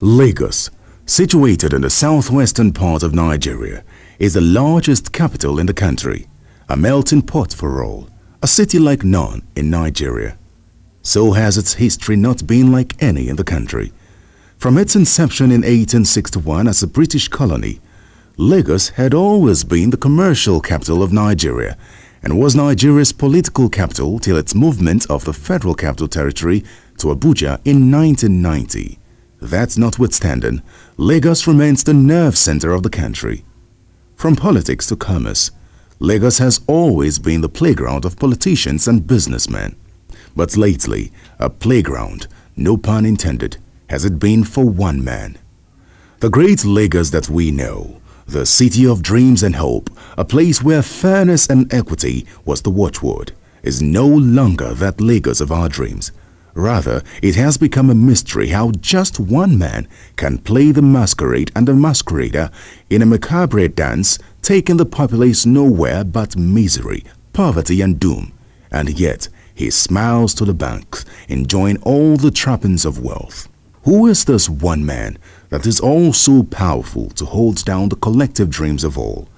Lagos, situated in the southwestern part of Nigeria, is the largest capital in the country, a melting pot for all, a city like none in Nigeria. So has its history not been like any in the country. From its inception in 1861 as a British colony, Lagos had always been the commercial capital of Nigeria and was Nigeria's political capital till its movement of the Federal Capital Territory to Abuja in 1990. That notwithstanding, Lagos remains the nerve center of the country. From politics to commerce, Lagos has always been the playground of politicians and businessmen. But lately, a playground, no pun intended, has it been for one man. The great Lagos that we know, the city of dreams and hope, a place where fairness and equity was the watchword, is no longer that Lagos of our dreams. Rather, it has become a mystery how just one man can play the masquerade and the masquerader in a macabre dance, taking the populace nowhere but misery, poverty and doom. And yet, he smiles to the banks, enjoying all the trappings of wealth. Who is this one man that is all so powerful to hold down the collective dreams of all?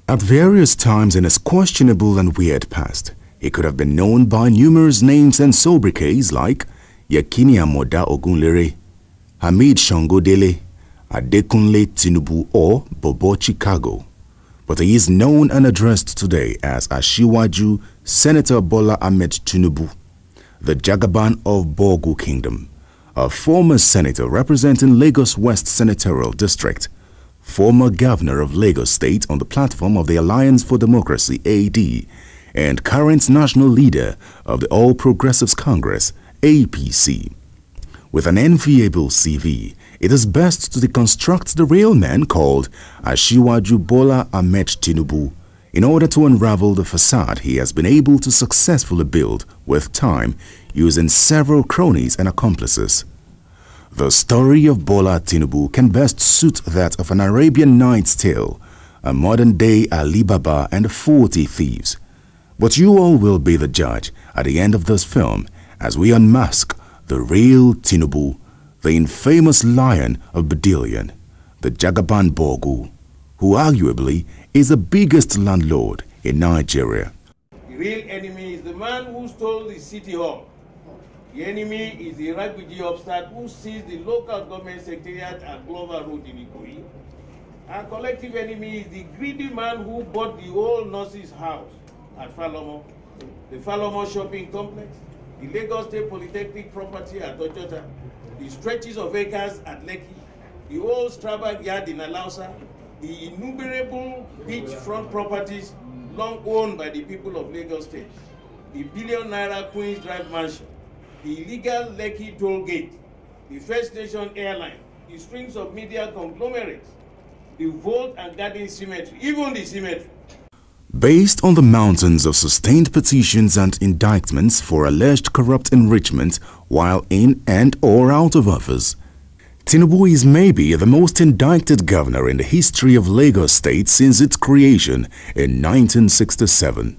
At various times in his questionable and weird past, he could have been known by numerous names and sobriquets like Yakini Amoda Ogunlere, Hamid Shangodele, Adekunle Tinubu or Bobo Chicago. But he is known and addressed today as Ashiwaju Senator Bola Ahmed Tinubu, the Jagaban of Bogu Kingdom, a former senator representing Lagos West Senatorial District, former governor of Lagos State on the platform of the Alliance for Democracy AD, and current national leader of the All Progressives Congress, APC. With an enviable CV, it is best to deconstruct the real man called Ashiwaju Bola Ahmed Tinubu in order to unravel the facade he has been able to successfully build with time using several cronies and accomplices. The story of Bola Tinubu can best suit that of an Arabian Nights tale, a modern-day Ali Baba and 40 thieves. But you all will be the judge at the end of this film as we unmask the real Tinubu, the infamous lion of Bedelian, the Jagaban Bogu, who arguably is the biggest landlord in Nigeria. The real enemy is the man who stole the city hall. The enemy is the refugee upstart who seized the local government secretariat at Glover Road in Ikoyi. Our collective enemy is the greedy man who bought the old nurse's house at Falomo, the Falomo shopping complex, the Lagos State Polytechnic property at Ojota, the stretches of acres at Lekki, the old Strabag yard in Alausa, the innumerable beachfront properties long owned by the people of Lagos State, the billion-naira Queen's Drive mansion, the illegal Lekki toll gate, the First Nation airline, the strings of media conglomerates, the vault and garden cemetery, even the cemetery. Based on the mountains of sustained petitions and indictments for alleged corrupt enrichment while in and or out of office, Tinubu is maybe the most indicted governor in the history of Lagos State since its creation in 1967.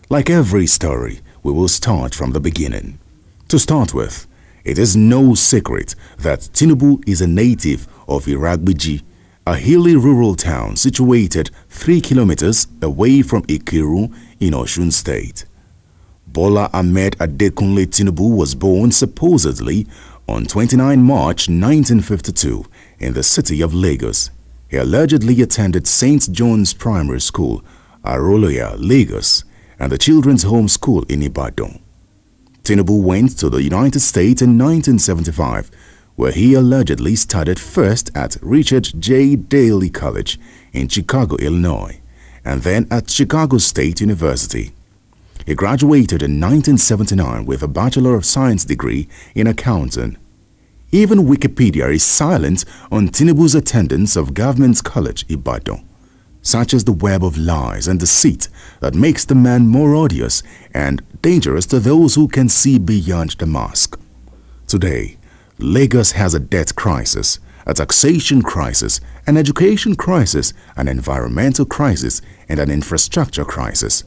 Like every story, we will start from the beginning. To start with, it is no secret that Tinubu is a native of Iragbiji, a hilly rural town situated 3 kilometers away from Ikiru in Osun State. Bola Ahmed Adekunle Tinubu was born supposedly on 29 March 1952 in the city of Lagos. He allegedly attended St. John's Primary School, Aroloya, Lagos, and the Children's Home School in Ibadan. Tinubu went to the United States in 1975, where he allegedly studied first at Richard J. Daley College in Chicago, Illinois, and then at Chicago State University. He graduated in 1979 with a Bachelor of Science degree in accounting. Even Wikipedia is silent on Tinubu's attendance of Government College, Ibadan. Such is the web of lies and deceit that makes the man more odious and dangerous to those who can see beyond the mask. Today, Lagos has a debt crisis, a taxation crisis, an education crisis, an environmental crisis, and an infrastructure crisis.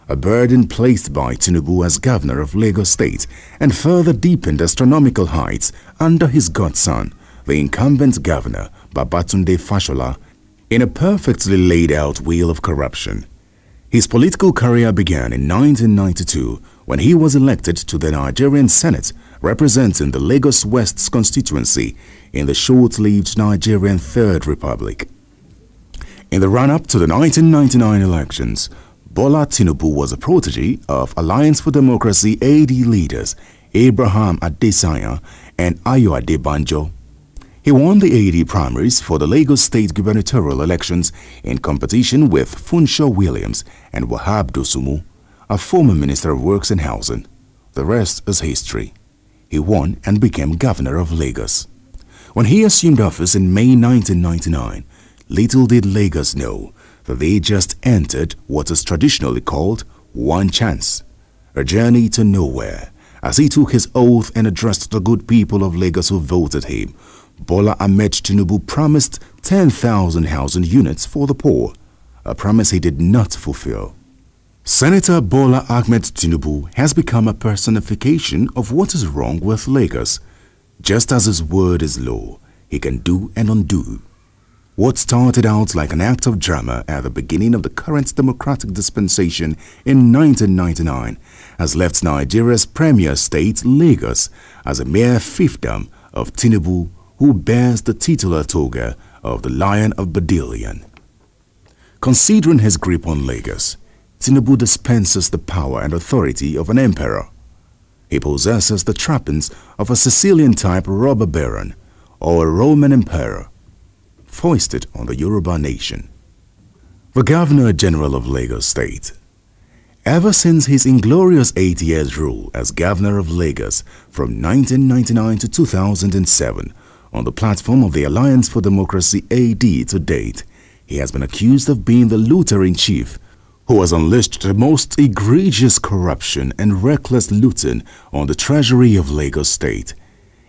A burden placed by Tinubu as governor of Lagos State and further deepened astronomical heights under his godson, the incumbent governor, Babatunde Fashola, in a perfectly laid out wheel of corruption. His political career began in 1992 when he was elected to the Nigerian Senate representing the Lagos West's constituency in the short-lived Nigerian Third Republic. In the run-up to the 1999 elections, BOLA Tinubu was a protege of Alliance for Democracy AD leaders Abraham Adesanya and Ayo Adebanjo. He won the AD primaries for the Lagos State gubernatorial elections in competition with Funsho Williams and Wahab Dosumu, a former Minister of Works and Housing. The rest is history. He won and became governor of Lagos. When he assumed office in May 1999, little did Lagos know that they just entered what is traditionally called one chance, a journey to nowhere. As he took his oath and addressed the good people of Lagos who voted him, Bola Ahmed Tinubu promised 10,000 housing units for the poor, a promise he did not fulfill. Senator Bola Ahmed Tinubu has become a personification of what is wrong with Lagos. Just as his word is law, he can do and undo. What started out like an act of drama at the beginning of the current democratic dispensation in 1999 has left Nigeria's premier state, Lagos, as a mere fiefdom of Tinubu, who bears the titular toga of the Lion of Badilion. Considering his grip on Lagos, Tinubu dispenses the power and authority of an emperor. He possesses the trappings of a Sicilian-type robber baron or a Roman emperor, foisted on the Yoruba nation. The Governor-General of Lagos State. Ever since his inglorious 8 years rule as Governor of Lagos from 1999 to 2007, on the platform of the Alliance for Democracy AD to date, he has been accused of being the looter-in-chief who has unleashed the most egregious corruption and reckless looting on the treasury of Lagos State.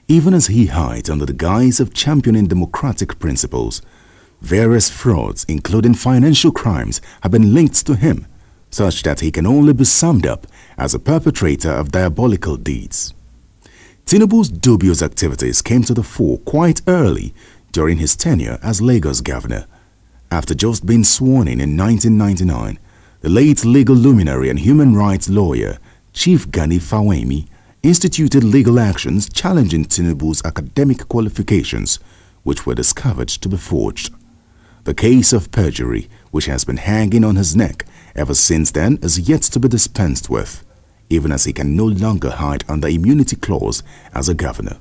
Even as he hides under the guise of championing democratic principles, various frauds, including financial crimes, have been linked to him, such that he can only be summed up as a perpetrator of diabolical deeds. Tinubu's dubious activities came to the fore quite early during his tenure as Lagos governor. After just being sworn in 1999, the late legal luminary and human rights lawyer, Chief Gani Fawemi, instituted legal actions challenging Tinubu's academic qualifications, which were discovered to be forged. The case of perjury, which has been hanging on his neck ever since then, is yet to be dispensed with, even as he can no longer hide under immunity clause as a governor.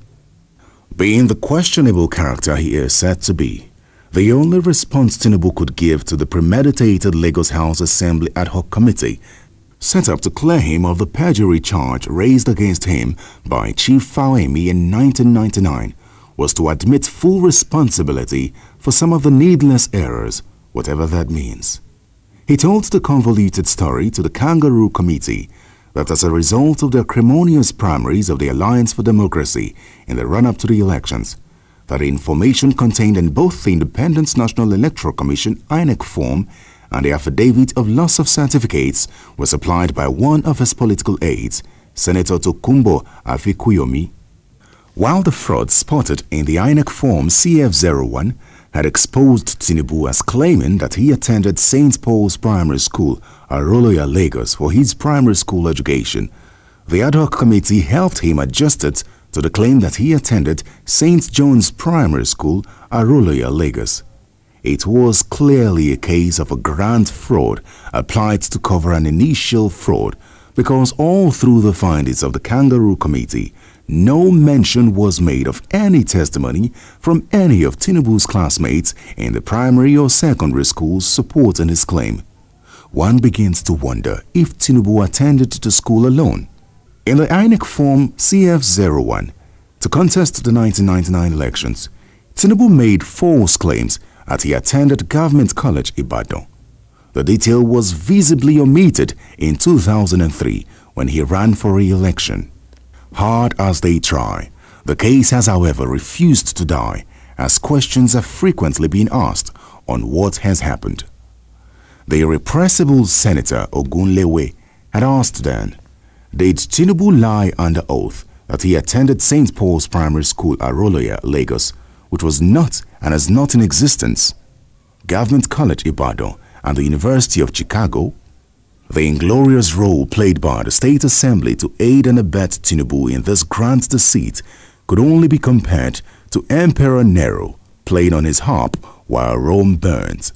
Being the questionable character he is said to be, the only response Tinubu could give to the premeditated Lagos House Assembly ad hoc committee set up to clear him of the perjury charge raised against him by Chief Fawemi in 1999 was to admit full responsibility for some of the needless errors, whatever that means. He told the convoluted story to the Kangaroo Committee that as a result of the acrimonious primaries of the Alliance for Democracy in the run-up to the elections, that the information contained in both the Independent National Electoral Commission INEC form and the affidavit of loss of certificates were supplied by one of his political aides, Senator Tokunbo Afikuyomi. While the fraud spotted in the INEC form CF01 had exposed Tinubu as claiming that he attended St. Paul's Primary School, Aroloya, Lagos for his primary school education, the ad hoc committee helped him adjust it to the claim that he attended St. John's Primary School, Aroloya, Lagos. It was clearly a case of a grand fraud applied to cover an initial fraud, because all through the findings of the Kangaroo Committee, no mention was made of any testimony from any of Tinubu's classmates in the primary or secondary schools supporting his claim. One begins to wonder if Tinubu attended the school alone. In the INEC form CF01, to contest the 1999 elections, Tinubu made false claims that he attended Government College Ibadan. The detail was visibly omitted in 2003 when he ran for re-election. Hard as they try, the case has however refused to die, as questions are frequently being asked on what has happened. The irrepressible Senator Ogunlewe had asked then, did Tinubu lie under oath that he attended St. Paul's Primary School, Aroloya, Lagos, which was not and is not in existence, Government College Ibadan and the University of Chicago, the inglorious role played by the State Assembly to aid and abet Tinubu in this grand deceit could only be compared to Emperor Nero playing on his harp while Rome burnt.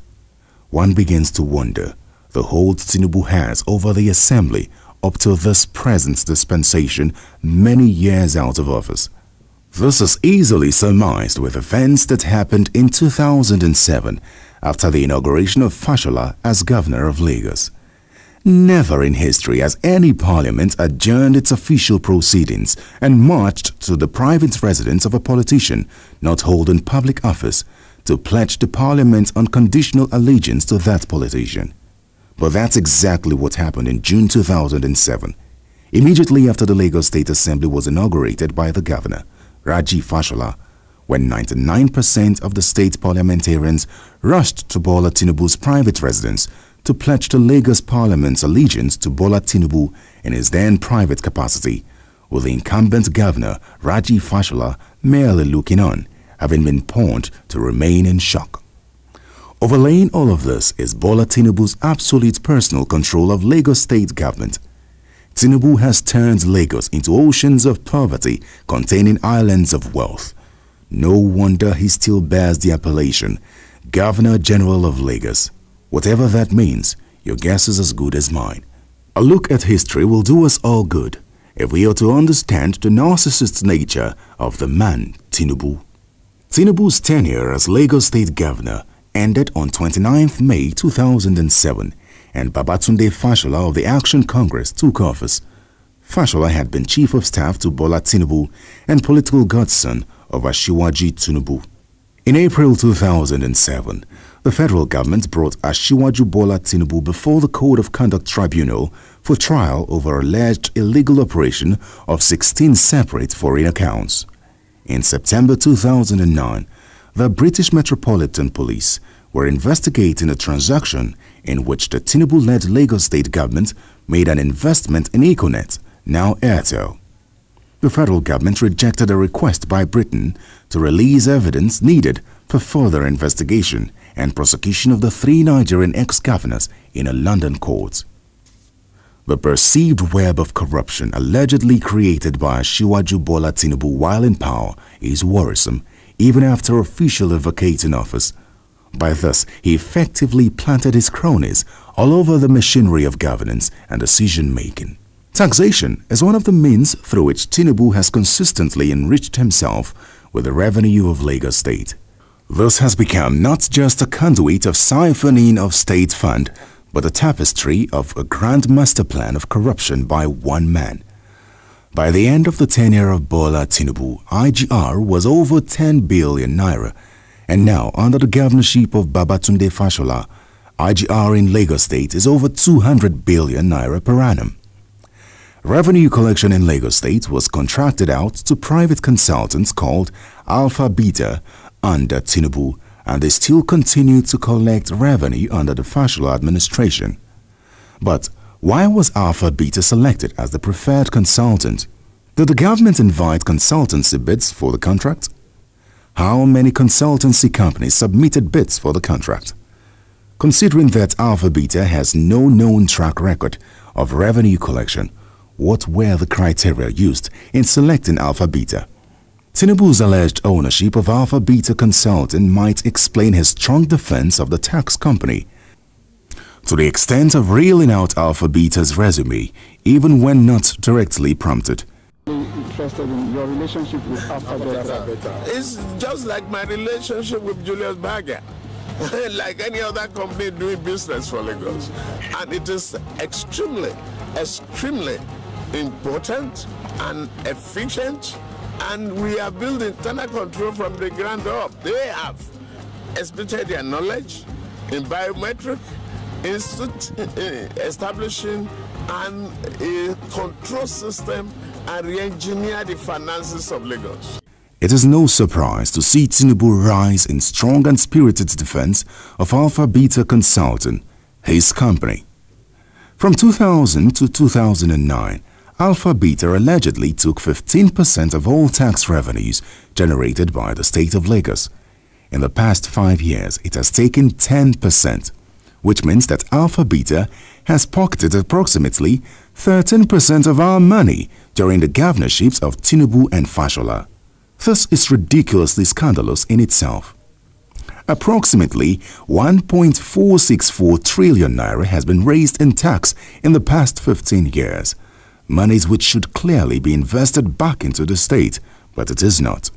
One begins to wonder the hold Tinubu has over the Assembly up to this present dispensation many years out of office. This is easily surmised with events that happened in 2007 after the inauguration of Fashola as governor of Lagos. Never in history has any parliament adjourned its official proceedings and marched to the private residence of a politician not holding public office to pledge the parliament unconditional allegiance to that politician. But that's exactly what happened in June 2007, immediately after the Lagos State Assembly was inaugurated by the governor, Raji Fashola, when 99% of the state parliamentarians rushed to BOLA Tinubu's private residence to pledge the Lagos Parliament's allegiance to BOLA Tinubu in his then private capacity, with the incumbent governor, Raji Fashola, merely looking on, having been pawned to remain in shock. Overlaying all of this is BOLA Tinubu's absolute personal control of Lagos state government. Tinubu has turned Lagos into oceans of poverty containing islands of wealth. No wonder he still bears the appellation Governor General of Lagos. Whatever that means, your guess is as good as mine. A look at history will do us all good if we are to understand the narcissist nature of the man Tinubu. Tinubu's tenure as Lagos State Governor ended on 29th May 2007 and Babatunde Fashola of the Action Congress took office. Fashola had been Chief of Staff to BOLA Tinubu and political godson of Asiwaju Tinubu. In April 2007, the federal government brought Asiwaju Bola Tinubu before the Code of Conduct Tribunal for trial over alleged illegal operation of 16 separate foreign accounts. In September 2009, the British Metropolitan Police were investigating a transaction in which the Tinubu-led Lagos state government made an investment in Econet, now Airtel. The federal government rejected a request by Britain to release evidence needed for further investigation and prosecution of the 3 Nigerian ex-governors in a London court. The perceived web of corruption allegedly created by Asiwaju Bola Tinubu while in power is worrisome even after officially vacating office. By this, he effectively planted his cronies all over the machinery of governance and decision-making. Taxation is one of the means through which Tinubu has consistently enriched himself with the revenue of Lagos State. This has become not just a conduit of siphoning of state fund, but a tapestry of a grand master plan of corruption by one man. By the end of the tenure of Bola Tinubu, IGR was over 10 billion naira, and now under the governorship of Babatunde Fashola, IGR in Lagos State is over 200 billion naira per annum. Revenue collection in Lagos State was contracted out to private consultants called Alpha Beta under Tinubu, and they still continue to collect revenue under the Fashola administration. But why was Alpha Beta selected as the preferred consultant? Did the government invite consultancy bids for the contract? How many consultancy companies submitted bids for the contract? Considering that Alpha Beta has no known track record of revenue collection, what were the criteria used in selecting Alpha Beta? Tinubu's alleged ownership of Alpha Beta Consulting might explain his strong defense of the tax company. To the extent of reeling out Alpha Beta's resume, even when not directly prompted. Interested in your relationship with Alpha Beta? It's just like my relationship with Julius Berger. Like any other company doing business for Lagos. And it is extremely important and efficient, and we are building internal control from the ground up. They have exploited their knowledge in biometric, establishing a control system and re-engineer the finances of Lagos. It is no surprise to see Tinubu rise in strong and spirited defense of Alpha Beta Consulting, his company. From 2000 to 2009, Alpha Beta allegedly took 15% of all tax revenues generated by the state of Lagos. In the past 5 years, it has taken 10%, which means that Alpha Beta has pocketed approximately 13% of our money during the governorships of Tinubu and Fashola. This is ridiculously scandalous in itself. Approximately 1.464 trillion naira has been raised in tax in the past 15 years, monies which should clearly be invested back into the state, but it is not.